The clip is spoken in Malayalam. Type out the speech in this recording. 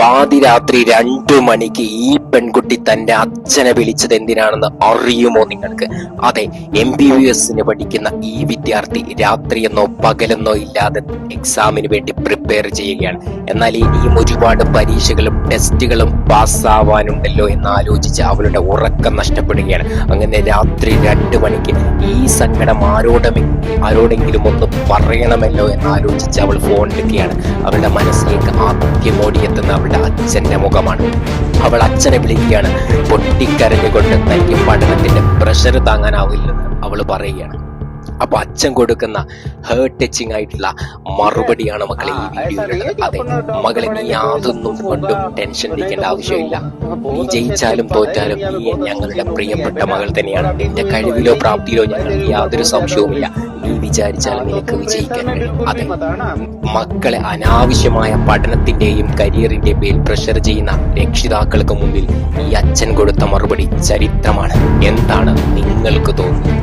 പാതിരാത്രി 2 മണിക്ക് ഈ പെൺകുട്ടി തന്റെ അച്ഛനെ വിളിച്ചത് എന്തിനാണെന്ന് അറിയുമോ നിങ്ങൾക്ക്? അതെ, MBBSന് പഠിക്കുന്ന ഈ വിദ്യാർത്ഥി രാത്രിയെന്നോ പകലെന്നോ ഇല്ലാതെ എക്സാമിന് വേണ്ടി പ്രിപ്പയർ ചെയ്യുകയാണ്. എന്നാൽ ഇനിയും ഒരുപാട് പരീക്ഷകളും ടെസ്റ്റുകളും പാസ്സാവാനുണ്ടല്ലോ എന്ന് ആലോചിച്ച് അവളുടെ ഉറക്കം നഷ്ടപ്പെടുകയാണ്. അങ്ങനെ രാത്രി 2 മണിക്ക് ഈ സങ്കടം ആരോടെങ്കിലും ഒന്ന് പറയണമല്ലോ എന്ന് ആലോചിച്ച് അവൾ ഫോൺ എടുക്കുകയാണ്. അവളുടെ മനസ്സിലേക്ക് ആദ്യം ഓടിയെത്തുന്ന അവളുടെ അച്ഛന്റെ മുഖമാണ്. അവൾ അച്ഛനെ വിളിക്കുകയാണ്. പൊട്ടിക്കരഞ്ഞുകൊണ്ട് തനിക്ക് പഠനത്തിന്റെ പ്രഷർ താങ്ങാനാവില്ലെന്ന് അവൾ പറയുകയാണ്. അപ്പൊ അച്ഛൻ കൊടുക്കുന്ന ഹേർട്ട് ടച്ചിങ് ആയിട്ടുള്ള മറുപടിയാണ് മക്കളെ ഈ വീഡിയോയിലുള്ളത്. അതെ മകളെ, നീ യാതൊന്നും കൊണ്ടും ടെൻഷൻ അടിക്കേണ്ട ആവശ്യമില്ല. നീ ജയിച്ചാലും തോറ്റാലും നീ ഞങ്ങളുടെ പ്രിയപ്പെട്ട മകൾ തന്നെയാണ്. നിന്റെ കഴിവിലോ പ്രാപ്തിയിലോ ഞങ്ങൾക്ക് യാതൊരു സംശയവുമില്ല. നീ വിചാരിച്ചാൽ നിനക്ക് വിജയിക്കാൻ കഴിയും. അതെ, മക്കളെ അനാവശ്യമായ പഠനത്തിന്റെയും കരിയറിന്റെയും പേരിൽ പ്രഷർ ചെയ്യുന്ന രക്ഷിതാക്കൾക്ക് മുമ്പിൽ ഈ അച്ഛൻ കൊടുത്ത മറുപടി ചരിത്രമാണ്. എന്താണ് നിങ്ങൾക്ക് തോന്നുന്നത്?